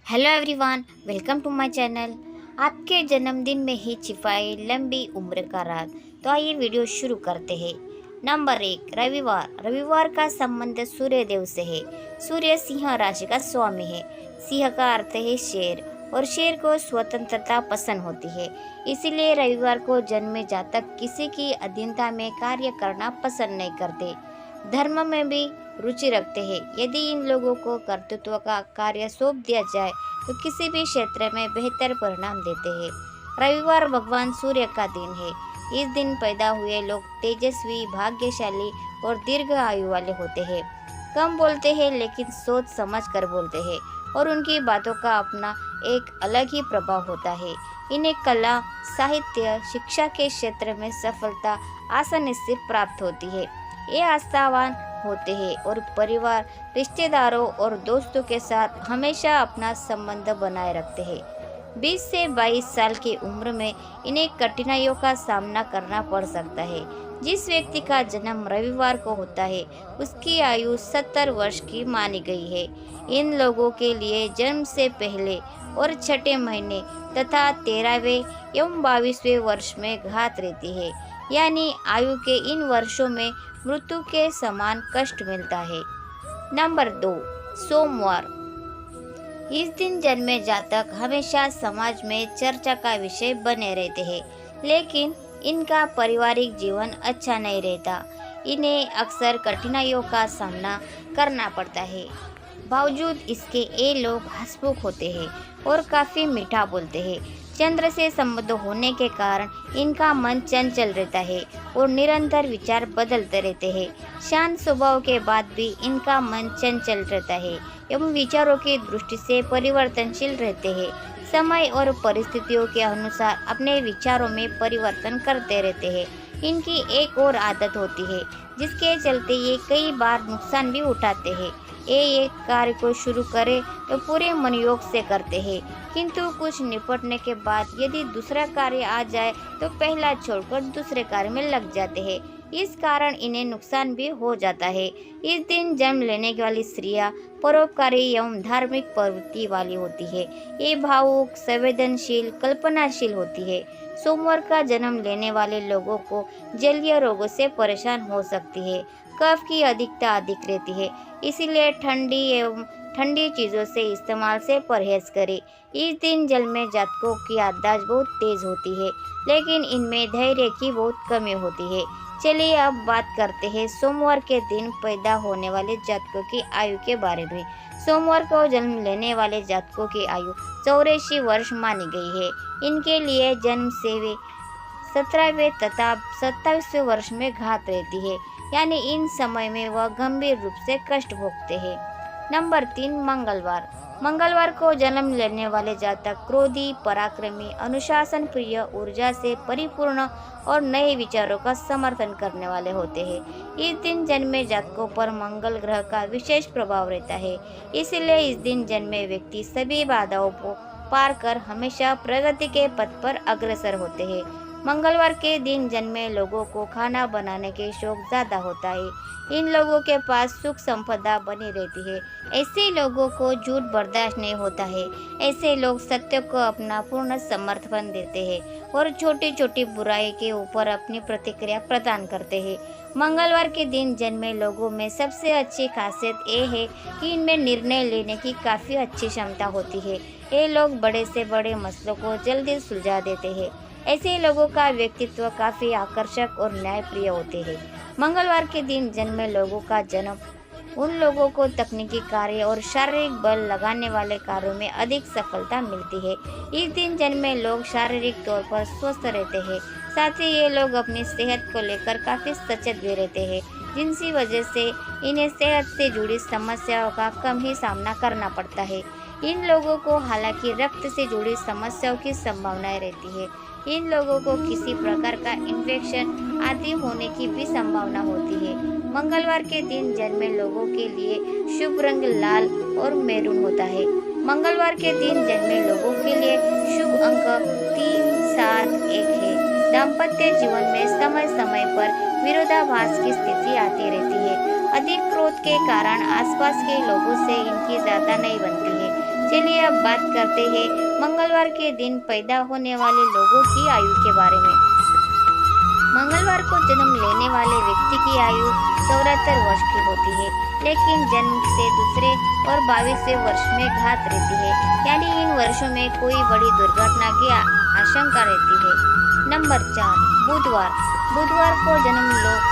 Hello everyone, welcome to my channel. आपके जन्मदिन में ही छिपाई लंबी उम्र का राज। तो आइए वीडियो शुरू करते हैं। नंबर 1, रविवार। रविवार का संबंध सूर्य देव से है। सूर्य सिंह राशि का स्वामी है। सिंह का अर्थ है शेर और शेर को स्वतंत्रता पसंद होती है। इसीलिए रविवार को जन्मे जातक किसी की अधीनता में कार्य करना पसंद नहीं करते। धर्म में भी रुचि रखते हैं। यदि इन लोगों को कर्तृत्व का कार्य सौंप दिया जाए तो किसी भी क्षेत्र में बेहतर परिणाम देते हैं। रविवार भगवान सूर्य का दिन है। इस दिन पैदा हुए लोग तेजस्वी, भाग्यशाली और दीर्घ आयु वाले होते हैं। कम बोलते हैं लेकिन सोच समझ कर बोलते हैं और उनकी बातों का अपना एक अलग ही प्रभाव होता है। इन्हें कला, साहित्य, शिक्षा के क्षेत्र में सफलता आसानी से प्राप्त होती है। ये आस्थावान होते हैं और परिवार, रिश्तेदारों और दोस्तों के साथ हमेशा अपना संबंध बनाए रखते हैं। 20 से 22 साल की उम्र में इन्हें कठिनाइयों का सामना करना पड़ सकता है। जिस व्यक्ति का जन्म रविवार को होता है उसकी आयु 70 वर्ष की मानी गई है। इन लोगों के लिए जन्म से पहले और छठे महीने तथा 13वें एवं 22वें वर्ष में घात रहती है, यानी आयु के इन वर्षों में मृत्यु के समान कष्ट मिलता है। नंबर 2, सोमवार। इस दिन जन्मे जातक हमेशा समाज में चर्चा का विषय बने रहते हैं, लेकिन इनका पारिवारिक जीवन अच्छा नहीं रहता। इन्हें अक्सर कठिनाइयों का सामना करना पड़ता है। बावजूद इसके ये लोग हंसमुख होते हैं और काफ़ी मीठा बोलते हैं। चंद्र से संबंध होने के कारण इनका मन चंचल रहता है और निरंतर विचार बदलते रहते हैं। शांत स्वभाव के बाद भी इनका मन चंचल रहता है एवं विचारों की दृष्टि से परिवर्तनशील रहते हैं। समय और परिस्थितियों के अनुसार अपने विचारों में परिवर्तन करते रहते हैं। इनकी एक और आदत होती है जिसके चलते ये कई बार नुकसान भी उठाते हैं। ये एक कार्य को शुरू करें तो पूरे मनोयोग से करते हैं, किंतु कुछ निपटने के बाद यदि दूसरा कार्य आ जाए तो पहला छोड़कर दूसरे कार्य में लग जाते हैं। इस कारण इन्हें नुकसान भी हो जाता है। इस दिन जन्म लेने वाली स्त्रियां परोपकारी एवं धार्मिक प्रवृत्ति वाली होती है। ये भावुक, संवेदनशील, कल्पनाशील होती है। सोमवार का जन्म लेने वाले लोगों को जलीय रोगों से परेशान हो सकती है। कफ की अधिकता अधिक रहती है, इसीलिए ठंडी चीज़ों से इस्तेमाल से परहेज करें। इस दिन जन्मे जातकों की याददाश्त बहुत तेज होती है, लेकिन इनमें धैर्य की बहुत कमी होती है। चलिए अब बात करते हैं सोमवार के दिन पैदा होने वाले जातकों की आयु के बारे में। सोमवार को जन्म लेने वाले जातकों की आयु 84 वर्ष मानी गई है। इनके लिए जन्म से वे 17वें तथा 27वें वर्ष में घात रहती है, यानी इन समय में वह गंभीर रूप से कष्ट भोगते हैं। नंबर 3, मंगलवार। मंगलवार को जन्म लेने वाले जातक क्रोधी, पराक्रमी, अनुशासन प्रिय, ऊर्जा से परिपूर्ण और नए विचारों का समर्थन करने वाले होते हैं। इस दिन जन्मे जातकों पर मंगल ग्रह का विशेष प्रभाव रहता है, इसलिए इस दिन जन्मे व्यक्ति सभी बाधाओं को पार कर हमेशा प्रगति के पथ पर अग्रसर होते हैं। मंगलवार के दिन जन्मे लोगों को खाना बनाने के शौक ज़्यादा होता है। इन लोगों के पास सुख संपदा बनी रहती है। ऐसे लोगों को झूठ बर्दाश्त नहीं होता है। ऐसे लोग सत्य को अपना पूर्ण समर्थन देते हैं और छोटी छोटी बुराई के ऊपर अपनी प्रतिक्रिया प्रदान करते हैं। मंगलवार के दिन जन्मे लोगों में सबसे अच्छी खासियत ये है कि इनमें निर्णय लेने की काफ़ी अच्छी क्षमता होती है। ये लोग बड़े से बड़े मसलों को जल्दी सुलझा देते हैं। ऐसे लोगों का व्यक्तित्व काफ़ी आकर्षक और न्यायप्रिय होते हैं। मंगलवार के दिन जन्मे लोगों का जन्म उन लोगों को तकनीकी कार्य और शारीरिक बल लगाने वाले कार्यों में अधिक सफलता मिलती है। इस दिन जन्मे लोग शारीरिक तौर पर स्वस्थ रहते हैं, साथ ही ये लोग अपनी सेहत को लेकर काफ़ी सचेत भी रहते हैं, जिनकी वजह से इन्हें सेहत से जुड़ी समस्याओं का कम ही सामना करना पड़ता है। इन लोगों को हालांकि रक्त से जुड़ी समस्याओं की संभावनाएं रहती है। इन लोगों को किसी प्रकार का इन्फेक्शन आदि होने की भी संभावना होती है। मंगलवार के दिन जन्मे लोगों के लिए शुभ रंग लाल और मैरून होता है। मंगलवार के दिन जन्मे लोगों के लिए शुभ अंक 3, 7, 1 है। दाम्पत्य जीवन में समय समय पर विरोधाभास की स्थिति आती रहती है। अधिक क्रोध के कारण आसपास के लोगों से इनकी ज्यादा नहीं बनती है। चलिए अब बात करते हैं मंगलवार के दिन पैदा होने वाले लोगों की आयु के बारे में। मंगलवार को जन्म लेने वाले व्यक्ति की आयु 74 वर्ष की होती है, लेकिन जन्म से दूसरे और 22वें वर्ष में घात रहती है, यानी इन वर्षों में कोई बड़ी दुर्घटना की आशंका रहती है। नंबर 4, बुधवार। बुधवार को जन्म लोग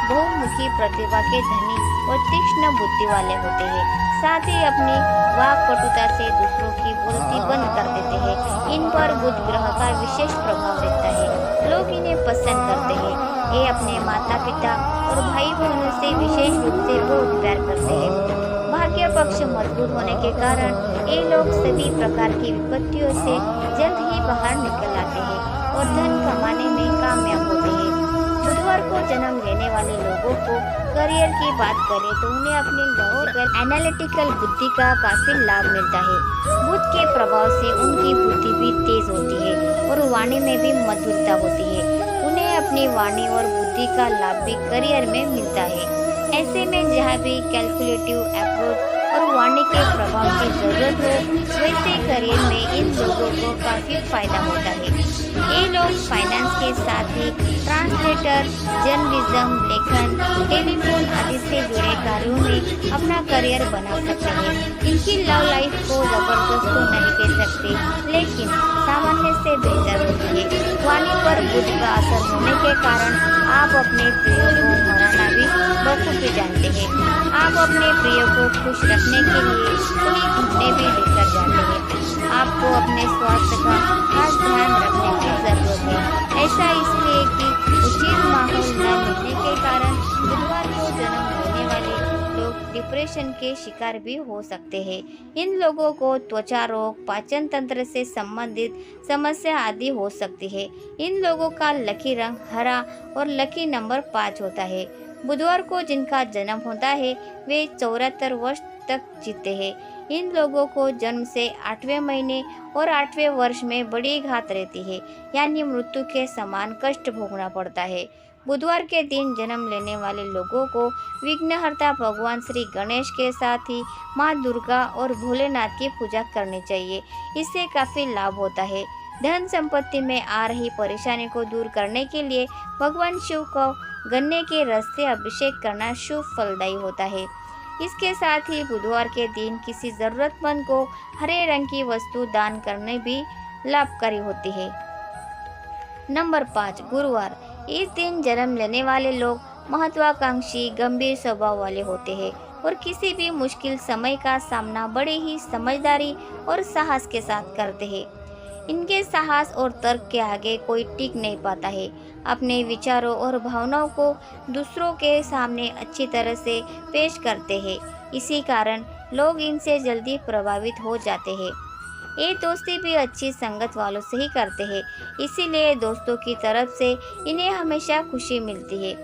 बहुमुखी प्रतिभा के धनी और तीक्ष्ण बुद्धि वाले होते हैं, साथ ही अपनी वाक्पटुता से दूसरों की बोलती बंद कर देते हैं। इन पर बुध ग्रह का विशेष प्रभाव रहता है, लोग इन्हें पसंद करते हैं। ये अपने माता पिता और भाई बहनों से विशेष रूप से बहुत प्यार करते हैं। भाग्य पक्ष मजबूत होने के कारण ये लोग सभी प्रकार की विपत्तियों से जल्द ही बाहर निकल आते हैं और धन कमाने में कामयाब होते हैं। बुधवार को जन्म लेने वाले लोगों को करियर की बात करें तो उन्हें अपनी लॉजिकल एनालिटिकल बुद्धि का काफी लाभ मिलता है। बुध के प्रभाव से उनकी बुद्धि भी तेज होती है और वाणी में भी मधुरता होती है। उन्हें अपनी वाणी और बुद्धि का लाभ भी करियर में मिलता है। ऐसे में जहाँ भी कैलकुलेटिव अप्रोच और वाणी के प्रभाव की जरूरत हो, वैसे करियर में इन लोगों को काफी फायदा होता है। ये लोग फाइनेंस के साथ ही ट्रांसलेटर, जर्नलिज्म, लेखन, टेलीफोन आदि से जुड़े कार्यों में अपना करियर बना सकते हैं। इनकी लव लाइफ को जबरदस्त तो नहीं कह सकते, लेकिन सामान्य से बेहतर होती है। वाणी पर बुध का असर होने के कारण आप अपने प्रिय को मनाना भी बखूबी जानते हैं। आप अपने प्रिय को खुश रखने के लिए उन्हें घूमने भी लेकर जाते हैं। आपको अपने स्वास्थ्य का खास ध्यान रखने की जरूरत है। ऐसा इसलिए कि उचित माहौल न मिलने के कारण बुधवार को जन्म लेने वाले लोग डिप्रेशन के शिकार भी हो सकते हैं। इन लोगों को त्वचा रोग, पाचन तंत्र से संबंधित समस्या आदि हो सकती है। इन लोगों का लकी रंग हरा और लकी नंबर 5 होता है। बुधवार को जिनका जन्म होता है वे 74 वर्ष तक जीते हैं। इन लोगों को जन्म से 8वें महीने और 8वें वर्ष में बड़ी घात रहती है, यानी मृत्यु के समान कष्ट भोगना पड़ता है। बुधवार के दिन जन्म लेने वाले लोगों को विघ्नहर्ता भगवान श्री गणेश के साथ ही माँ दुर्गा और भोलेनाथ की पूजा करनी चाहिए। इससे काफी लाभ होता है। धन संपत्ति में आ रही परेशानी को दूर करने के लिए भगवान शिव को गन्ने के रस से अभिषेक करना शुभ फलदायी होता है। इसके साथ ही बुधवार के दिन किसी जरूरतमंद को हरे रंग की वस्तु दान करने भी लाभकारी होती है। नंबर 5, गुरुवार। इस दिन जन्म लेने वाले लोग महत्वाकांक्षी, गंभीर स्वभाव वाले होते हैं और किसी भी मुश्किल समय का सामना बड़े ही समझदारी और साहस के साथ करते हैं। इनके साहस और तर्क के आगे कोई टिक नहीं पाता है। अपने विचारों और भावनाओं को दूसरों के सामने अच्छी तरह से पेश करते हैं। इसी कारण लोग इनसे जल्दी प्रभावित हो जाते हैं। ये दोस्ती भी अच्छी संगत वालों से ही करते हैं, इसीलिए दोस्तों की तरफ से इन्हें हमेशा खुशी मिलती है।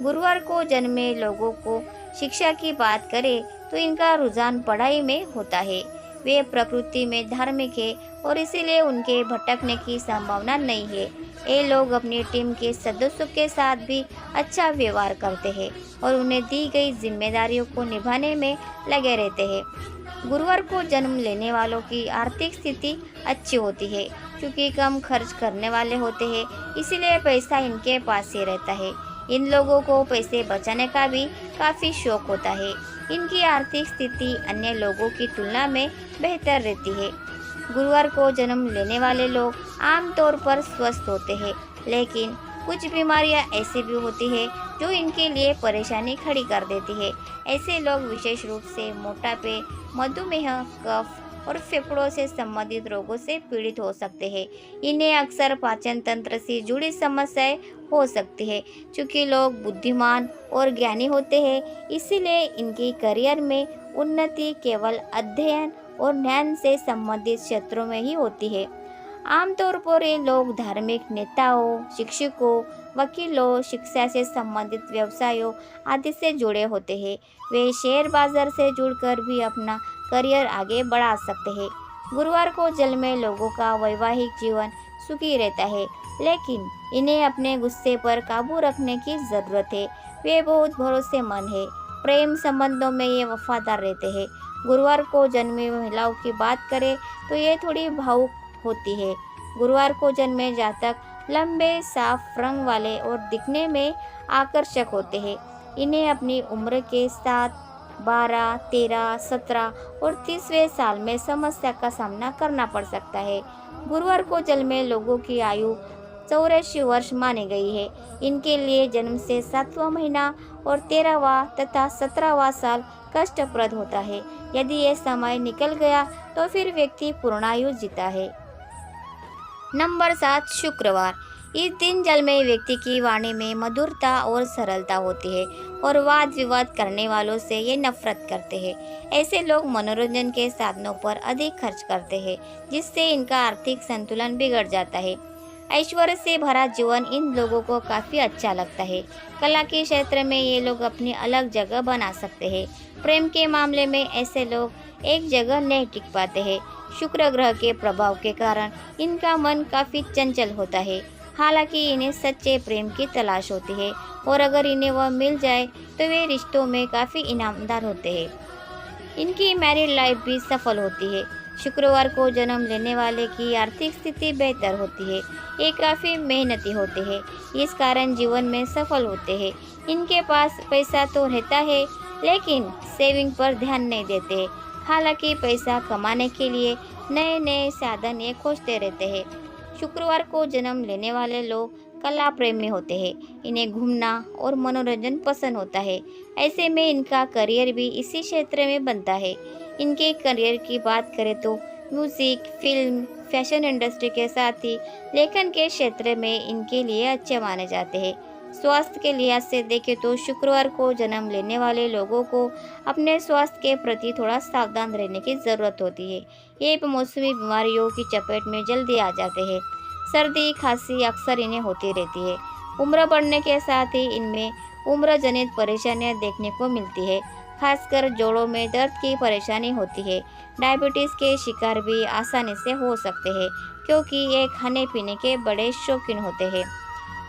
गुरुवार को जन्मे लोगों को शिक्षा की बात करें तो इनका रुझान पढ़ाई में होता है। वे प्रकृति में धार्मिक है और इसीलिए उनके भटकने की संभावना नहीं है। ये लोग अपनी टीम के सदस्यों के साथ भी अच्छा व्यवहार करते हैं और उन्हें दी गई जिम्मेदारियों को निभाने में लगे रहते हैं। गुरुवार को जन्म लेने वालों की आर्थिक स्थिति अच्छी होती है, क्योंकि कम खर्च करने वाले होते हैं, इसीलिए पैसा इनके पास ही रहता है। इन लोगों को पैसे बचाने का भी काफ़ी शौक होता है। इनकी आर्थिक स्थिति अन्य लोगों की तुलना में बेहतर रहती है। गुरुवार को जन्म लेने वाले लोग आमतौर पर स्वस्थ होते हैं, लेकिन कुछ बीमारियां ऐसी भी होती है जो इनके लिए परेशानी खड़ी कर देती है। ऐसे लोग विशेष रूप से मोटापे, मधुमेह, कफ और फेफड़ों से संबंधित रोगों से पीड़ित हो सकते हैं। इन्हें अक्सर पाचन तंत्र से जुड़ी समस्याएं हो सकती है। चूँकि लोग बुद्धिमान और ज्ञानी होते हैं, इसीलिए इनकी करियर में उन्नति केवल अध्ययन और ज्ञान से संबंधित क्षेत्रों में ही होती है। आमतौर पर ये लोग धार्मिक नेताओं, शिक्षकों, वकीलों, शिक्षा से संबंधित व्यवसायों आदि से जुड़े होते हैं। वे शेयर बाजार से जुड़कर भी अपना करियर आगे बढ़ा सकते हैं। गुरुवार को जन्मे लोगों का वैवाहिक जीवन सुखी रहता है, लेकिन इन्हें अपने गुस्से पर काबू रखने की ज़रूरत है। वे बहुत भरोसेमंद है, प्रेम संबंधों में ये वफादार रहते हैं। गुरुवार को जन्मी महिलाओं की बात करें तो ये थोड़ी भावुक होती है। गुरुवार को जन्मे जातक लंबे साफ रंग वाले और दिखने में आकर्षक होते हैं। इन्हें अपनी उम्र के 7, 12, 13, 17 और 30वें साल में समस्या का सामना करना पड़ सकता है। गुरुवार को जन्मे लोगों की आयु 84 वर्ष मानी गई है। इनके लिए जन्म से 7वां महीना और 13वां तथा 17वां साल कष्टप्रद होता है। यदि यह समय निकल गया तो फिर व्यक्ति पूर्णायु जीता है। नंबर 7, शुक्रवार। इस दिन जन्मे व्यक्ति की वाणी में मधुरता और सरलता होती है और वाद विवाद करने वालों से ये नफरत करते हैं। ऐसे लोग मनोरंजन के साधनों पर अधिक खर्च करते हैं, जिससे इनका आर्थिक संतुलन बिगड़ जाता है। ऐश्वर्य से भरा जीवन इन लोगों को काफ़ी अच्छा लगता है। कला के क्षेत्र में ये लोग अपनी अलग जगह बना सकते हैं। प्रेम के मामले में ऐसे लोग एक जगह नहीं टिक पाते हैं। शुक्र ग्रह के प्रभाव के कारण इनका मन काफ़ी चंचल होता है। हालांकि इन्हें सच्चे प्रेम की तलाश होती है और अगर इन्हें वह मिल जाए तो वे रिश्तों में काफ़ी ईमानदार होते हैं। इनकी मैरिड लाइफ भी सफल होती है। शुक्रवार को जन्म लेने वाले की आर्थिक स्थिति बेहतर होती है। ये काफ़ी मेहनती होते हैं, इस कारण जीवन में सफल होते हैं। इनके पास पैसा तो रहता है लेकिन सेविंग पर ध्यान नहीं देते। हालांकि पैसा कमाने के लिए नए नए साधन ये खोजते रहते हैं। शुक्रवार को जन्म लेने वाले लोग कला प्रेमी होते हैं। इन्हें घूमना और मनोरंजन पसंद होता है। ऐसे में इनका करियर भी इसी क्षेत्र में बनता है। इनके करियर की बात करें तो म्यूज़िक, फिल्म, फैशन इंडस्ट्री के साथ ही लेखन के क्षेत्र में इनके लिए अच्छे माने जाते हैं। स्वास्थ्य के लिहाज से देखें तो शुक्रवार को जन्म लेने वाले लोगों को अपने स्वास्थ्य के प्रति थोड़ा सावधान रहने की ज़रूरत होती है। ये मौसमी बीमारियों की चपेट में जल्दी आ जाते हैं। सर्दी खांसी अक्सर इन्हें होती रहती है। उम्र बढ़ने के साथ ही इनमें उम्र जनित परेशानियां देखने को मिलती है। खासकर जोड़ों में दर्द की परेशानी होती है। डायबिटीज़ के शिकार भी आसानी से हो सकते हैं क्योंकि ये खाने पीने के बड़े शौकीन होते हैं।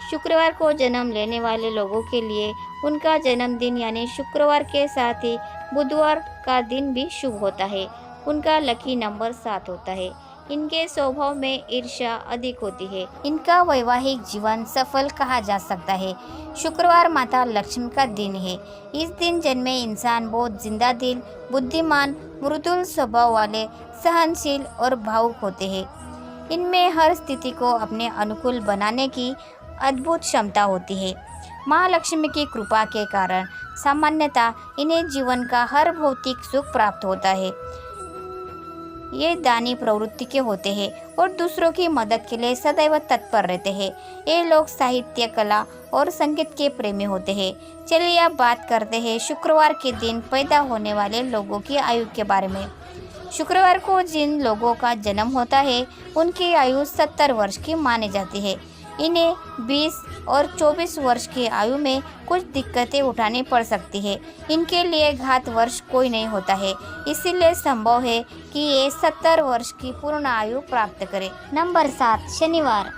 शुक्रवार को जन्म लेने वाले लोगों के लिए उनका जन्मदिन यानी शुक्रवार के साथ ही बुधवार का दिन भी शुभ होता है। उनका लकी नंबर 7 होता है। इनके स्वभाव में ईर्ष्या अधिक होती है। इनका वैवाहिक जीवन सफल कहा जा सकता है। शुक्रवार माता लक्ष्मी का दिन है। इस दिन जन्मे इंसान बहुत जिंदा दिल, बुद्धिमान, मृदुल स्वभाव वाले, सहनशील और भावुक होते हैं। इनमें हर स्थिति को अपने अनुकूल बनाने की अद्भुत क्षमता होती है। माँ लक्ष्मी की कृपा के कारण सामान्यतः इन्हें जीवन का हर भौतिक सुख प्राप्त होता है। ये दानी प्रवृत्ति के होते हैं और दूसरों की मदद के लिए सदैव तत्पर रहते हैं। ये लोग साहित्य, कला और संगीत के प्रेमी होते हैं। चलिए अब बात करते हैं शुक्रवार के दिन पैदा होने वाले लोगों की आयु के बारे में। शुक्रवार को जिन लोगों का जन्म होता है उनकी आयु 70 वर्ष की मानी जाती है। इन्हें 20 और 24 वर्ष की आयु में कुछ दिक्कतें उठानी पड़ सकती है। इनके लिए घात वर्ष कोई नहीं होता है, इसीलिए संभव है कि ये 70 वर्ष की पूर्ण आयु प्राप्त करें। नंबर 7, शनिवार।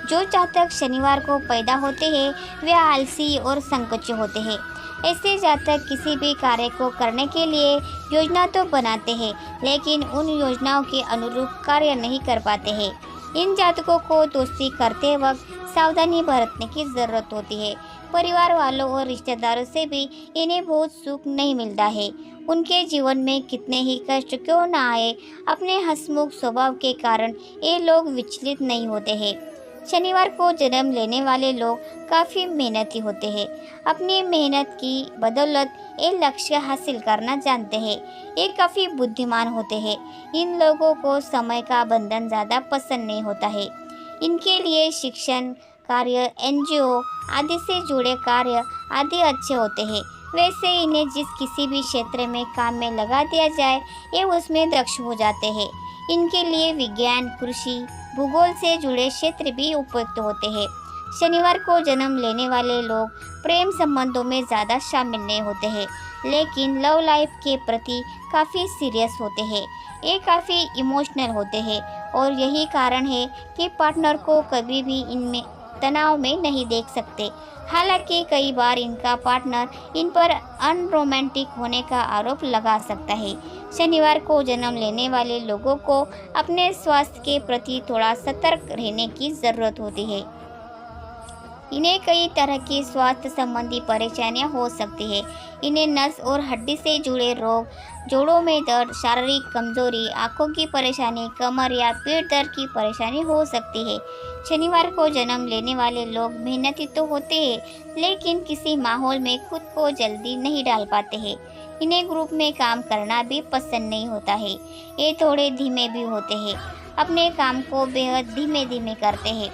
जो जातक शनिवार को पैदा होते हैं वे आलसी और संकोची होते हैं। ऐसे जातक किसी भी कार्य को करने के लिए योजना तो बनाते हैं लेकिन उन योजनाओं के अनुरूप कार्य नहीं कर पाते हैं। इन जातकों को दोस्ती करते वक्त सावधानी बरतने की ज़रूरत होती है। परिवार वालों और रिश्तेदारों से भी इन्हें बहुत सुख नहीं मिलता है। उनके जीवन में कितने ही कष्ट क्यों न आए, अपने हंसमुख स्वभाव के कारण ये लोग विचलित नहीं होते हैं। शनिवार को जन्म लेने वाले लोग काफ़ी मेहनती होते हैं। अपनी मेहनत की बदौलत ये लक्ष्य हासिल करना जानते हैं। ये काफ़ी बुद्धिमान होते हैं। इन लोगों को समय का बंधन ज़्यादा पसंद नहीं होता है। इनके लिए शिक्षण कार्य, NGO आदि से जुड़े कार्य आदि अच्छे होते हैं। वैसे इन्हें जिस किसी भी क्षेत्र में काम में लगा दिया जाए ये उसमें दक्ष हो जाते हैं। इनके लिए विज्ञान, कृषि, भूगोल से जुड़े क्षेत्र भी उपयुक्त होते हैं। शनिवार को जन्म लेने वाले लोग प्रेम संबंधों में ज़्यादा शामिल नहीं होते हैं लेकिन लव लाइफ के प्रति काफ़ी सीरियस होते हैं। ये काफ़ी इमोशनल होते हैं और यही कारण है कि पार्टनर को कभी भी इनमें तनाव में नहीं देख सकते। हालांकि कई बार इनका पार्टनर इन पर अनरोमांटिक होने का आरोप लगा सकता है। शनिवार को जन्म लेने वाले लोगों को अपने स्वास्थ्य के प्रति थोड़ा सतर्क रहने की ज़रूरत होती है। इन्हें कई तरह की स्वास्थ्य संबंधी परेशानियां हो सकती है। इन्हें नस और हड्डी से जुड़े रोग, जोड़ों में दर्द, शारीरिक कमजोरी, आंखों की परेशानी, कमर या पेट दर्द की परेशानी हो सकती है। शनिवार को जन्म लेने वाले लोग मेहनती तो होते हैं, लेकिन किसी माहौल में खुद को जल्दी नहीं डाल पाते हैं। इन्हें ग्रुप में काम करना भी पसंद नहीं होता है। ये थोड़े धीमे भी होते हैं, अपने काम को बेहद धीमे धीमे करते हैं,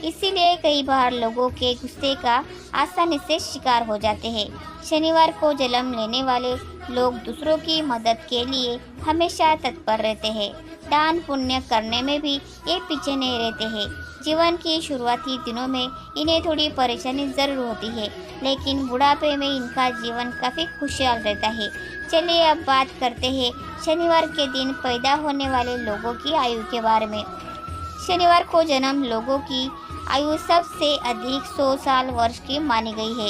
इसीलिए कई बार लोगों के गुस्से का आसानी से शिकार हो जाते हैं। शनिवार को जन्म लेने वाले लोग दूसरों की मदद के लिए हमेशा तत्पर रहते हैं। दान पुण्य करने में भी ये पीछे नहीं रहते हैं। जीवन की शुरुआती दिनों में इन्हें थोड़ी परेशानी ज़रूर होती है, लेकिन बुढ़ापे में इनका जीवन काफ़ी खुशहाल रहता है। चलिए अब बात करते हैं शनिवार के दिन पैदा होने वाले लोगों की आयु के बारे में। शनिवार को जन्म लोगों की आयु सबसे अधिक 100 साल वर्ष की मानी गई है।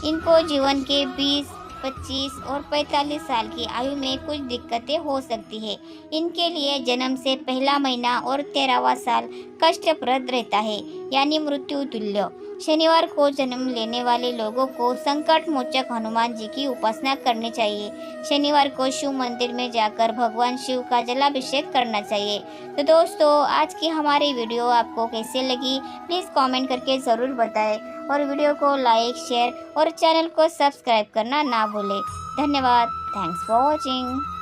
इनको जीवन के 20, 25 और 45 साल की आयु में कुछ दिक्कतें हो सकती है। इनके लिए जन्म से पहला महीना और 13वां साल कष्टप्रद रहता है, यानी मृत्यु तुल्य। शनिवार को जन्म लेने वाले लोगों को संकट मोचक हनुमान जी की उपासना करनी चाहिए। शनिवार को शिव मंदिर में जाकर भगवान शिव का जलाभिषेक करना चाहिए। तो दोस्तों, आज की हमारी वीडियो आपको कैसे लगी प्लीज़ कमेंट करके ज़रूर बताएं, और वीडियो को लाइक, शेयर और चैनल को सब्सक्राइब करना ना भूलें। धन्यवाद। Thanks for watching.